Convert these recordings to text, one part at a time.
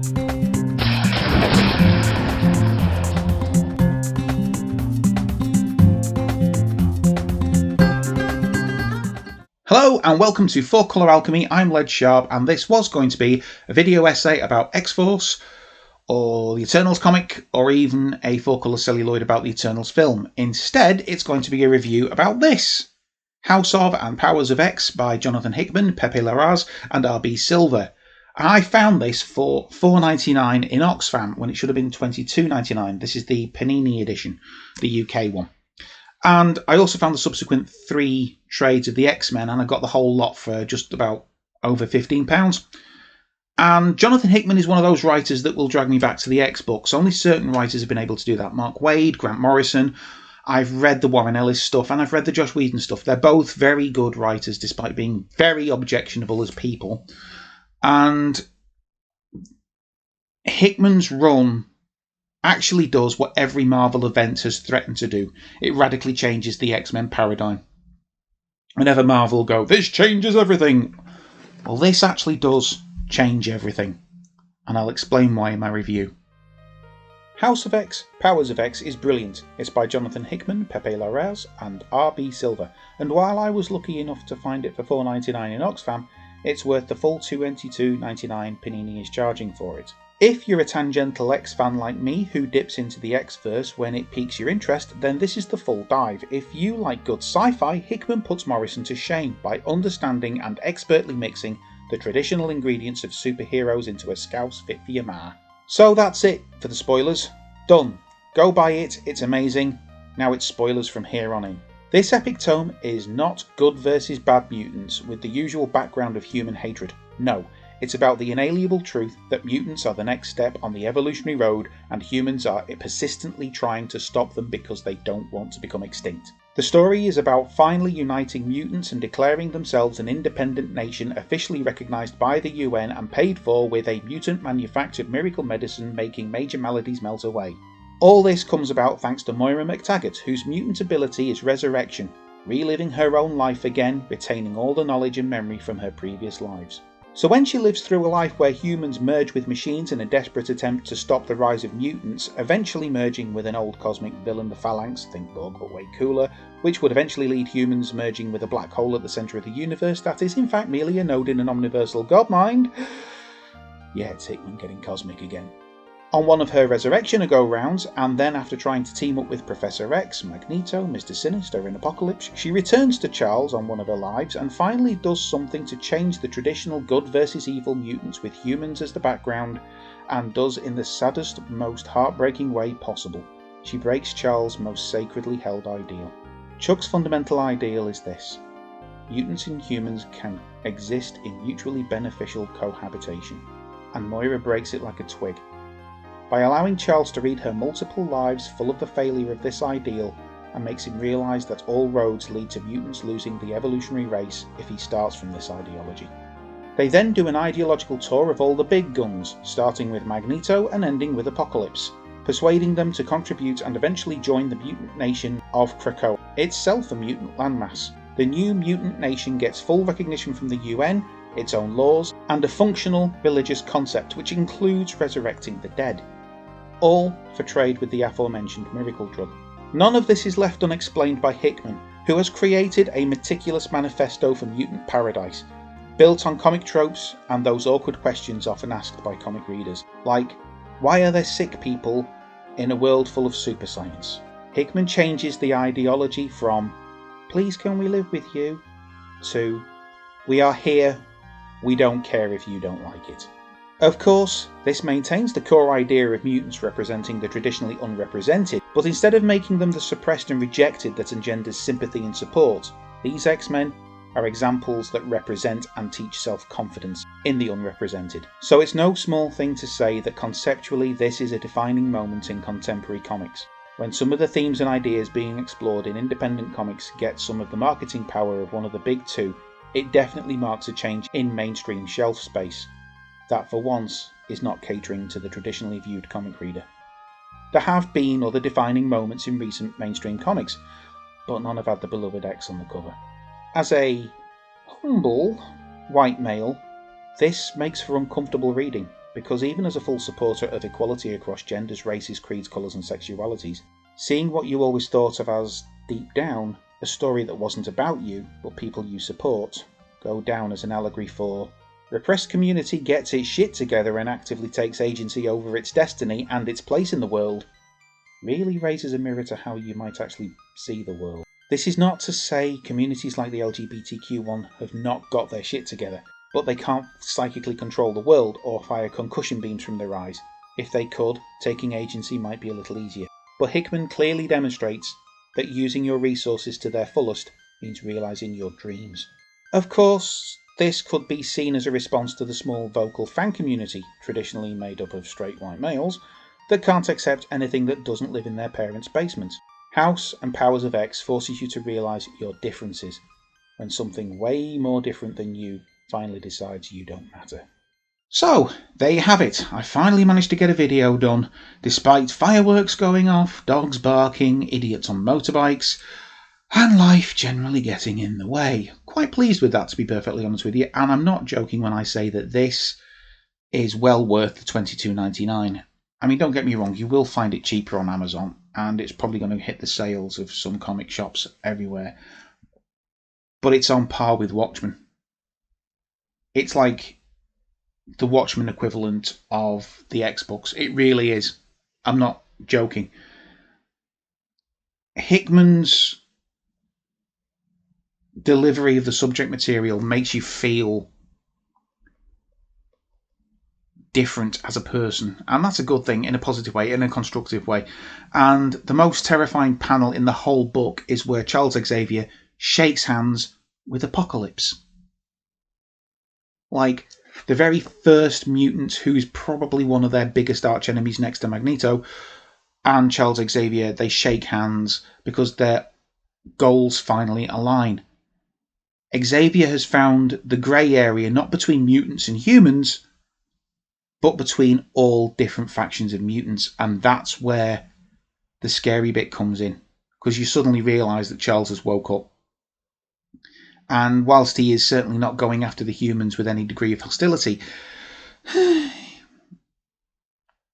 Hello and welcome to 4-Colour Alchemy. I'm Led Sharp and this was going to be a video essay about X-Force or the Eternals comic or even a 4-Colour celluloid about the Eternals film. Instead, it's going to be a review about this. House of and Powers of X by Jonathan Hickman, Pepe Larraz and R.B. Silver. I found this for $4.99 in Oxfam when it should have been $22.99. This is the Panini edition, the UK one. And I also found the subsequent 3 trades of the X-Men, and I got the whole lot for just about over £15. And Jonathan Hickman is one of those writers that will drag me back to the X-books. Only certain writers have been able to do that. Mark Waid, Grant Morrison. I've read the Warren Ellis stuff, and I've read the Joss Whedon stuff. They're both very good writers, despite being very objectionable as people. And Hickman's run actually does what every Marvel event has threatened to do. It radically changes the X-Men paradigm. Whenever Marvel go, this changes everything. Well, this actually does change everything. And I'll explain why in my review. House of X, Powers of X is brilliant. It's by Jonathan Hickman, Pepe Larraz and R.B. Silver. And while I was lucky enough to find it for $4.99 in Oxfam, it's worth the full $22.99 Panini is charging for it. If you're a tangential X fan like me who dips into the X-verse when it piques your interest, then this is the full dive. If you like good sci-fi, Hickman puts Morrison to shame by understanding and expertly mixing the traditional ingredients of superheroes into a scouse fit for your ma. So that's it for the spoilers. Done. Go buy it, it's amazing. Now it's spoilers from here on in. This epic tome is not good versus bad mutants with the usual background of human hatred. No. It's about the inalienable truth that mutants are the next step on the evolutionary road and humans are persistently trying to stop them because they don't want to become extinct. The story is about finally uniting mutants and declaring themselves an independent nation officially recognised by the UN and paid for with a mutant-manufactured miracle medicine making major maladies melt away. All this comes about thanks to Moira McTaggart, whose mutant ability is resurrection, reliving her own life again, retaining all the knowledge and memory from her previous lives. So when she lives through a life where humans merge with machines in a desperate attempt to stop the rise of mutants, eventually merging with an old cosmic villain, the Phalanx, think Borg but way cooler, which would eventually lead humans merging with a black hole at the centre of the universe that is in fact merely a node in an omniversal god mind. Yeah, it's Hickman getting cosmic again. On one of her resurrection go-rounds, and then after trying to team up with Professor X, Magneto, Mr. Sinister and Apocalypse, she returns to Charles on one of her lives and finally does something to change the traditional good versus evil mutants with humans as the background, and does in the saddest, most heartbreaking way possible. She breaks Charles' most sacredly held ideal. Chuck's fundamental ideal is this: mutants and humans can exist in mutually beneficial cohabitation, and Moira breaks it like a twig. By allowing Charles to read her multiple lives full of the failure of this ideal, and makes him realise that all roads lead to mutants losing the evolutionary race if he starts from this ideology. They then do an ideological tour of all the big guns, starting with Magneto and ending with Apocalypse, persuading them to contribute and eventually join the mutant nation of Krakoa, itself a mutant landmass. The new mutant nation gets full recognition from the UN, its own laws, and a functional religious concept which includes resurrecting the dead. All for trade with the aforementioned miracle drug. None of this is left unexplained by Hickman, who has created a meticulous manifesto for mutant paradise, built on comic tropes and those awkward questions often asked by comic readers, like, why are there sick people in a world full of super science? Hickman changes the ideology from, please can we live with you, to, we are here, we don't care if you don't like it. Of course, this maintains the core idea of mutants representing the traditionally unrepresented, but instead of making them the suppressed and rejected that engenders sympathy and support, these X-Men are examples that represent and teach self-confidence in the unrepresented. So it's no small thing to say that conceptually this is a defining moment in contemporary comics. When some of the themes and ideas being explored in independent comics get some of the marketing power of one of the big two, it definitely marks a change in mainstream shelf space. That for once is not catering to the traditionally viewed comic reader. There have been other defining moments in recent mainstream comics, but none have had the beloved X on the cover. As a humble white male, this makes for uncomfortable reading. because even as a full supporter of equality across genders, races, creeds, colours and sexualities, seeing what you always thought of as, deep down, a story that wasn't about you, but people you support, go down as an allegory for repressed community gets its shit together and actively takes agency over its destiny and its place in the world, really raises a mirror to how you might actually see the world. This is not to say communities like the LGBTQ one have not got their shit together, but they can't psychically control the world or fire concussion beams from their eyes. If they could, taking agency might be a little easier. But Hickman clearly demonstrates that using your resources to their fullest means realising your dreams. Of course, this could be seen as a response to the small vocal fan community, traditionally made up of straight white males, that can't accept anything that doesn't live in their parents' basements. House and Powers of X forces you to realise your differences, when something way more different than you finally decides you don't matter. So, there you have it. I finally managed to get a video done, despite fireworks going off, dogs barking, idiots on motorbikes, and life generally getting in the way. Quite pleased with that, to be perfectly honest with you, and I'm not joking when I say that this is well worth the $22.99. I mean, don't get me wrong, you will find it cheaper on Amazon, and it's probably going to hit the sales of some comic shops everywhere, but it's on par with Watchmen. It's like the Watchmen equivalent of the X-Books. It really is. I'm not joking. Hickman's delivery of the subject material makes you feel different as a person, and that's a good thing, in a positive way, in a constructive way. And the most terrifying panel in the whole book is where Charles Xavier shakes hands with Apocalypse. Like, the very first mutant, who's probably one of their biggest arch enemies next to Magneto, and Charles Xavier, they shake hands because their goals finally align. Xavier has found the grey area not between mutants and humans, but between all different factions of mutants, and that's where the scary bit comes in, because you suddenly realise that Charles has woke up. And whilst he is certainly not going after the humans with any degree of hostility,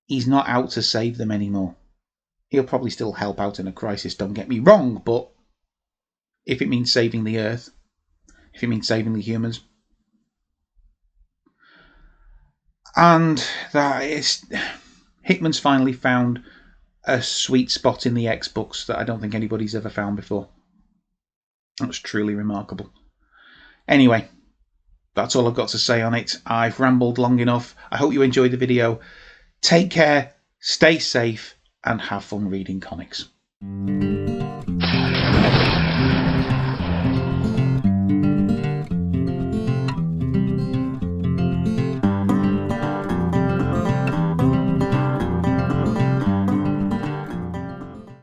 he's not out to save them anymore. He'll probably still help out in a crisis, don't get me wrong, but if it means saving the Earth, if it means saving the humans, and that is, Hickman's finally found a sweet spot in the X-Books that I don't think anybody's ever found before. That's truly remarkable. Anyway, that's all I've got to say on it. I've rambled long enough. I hope you enjoyed the video. Take care, stay safe, and have fun reading comics.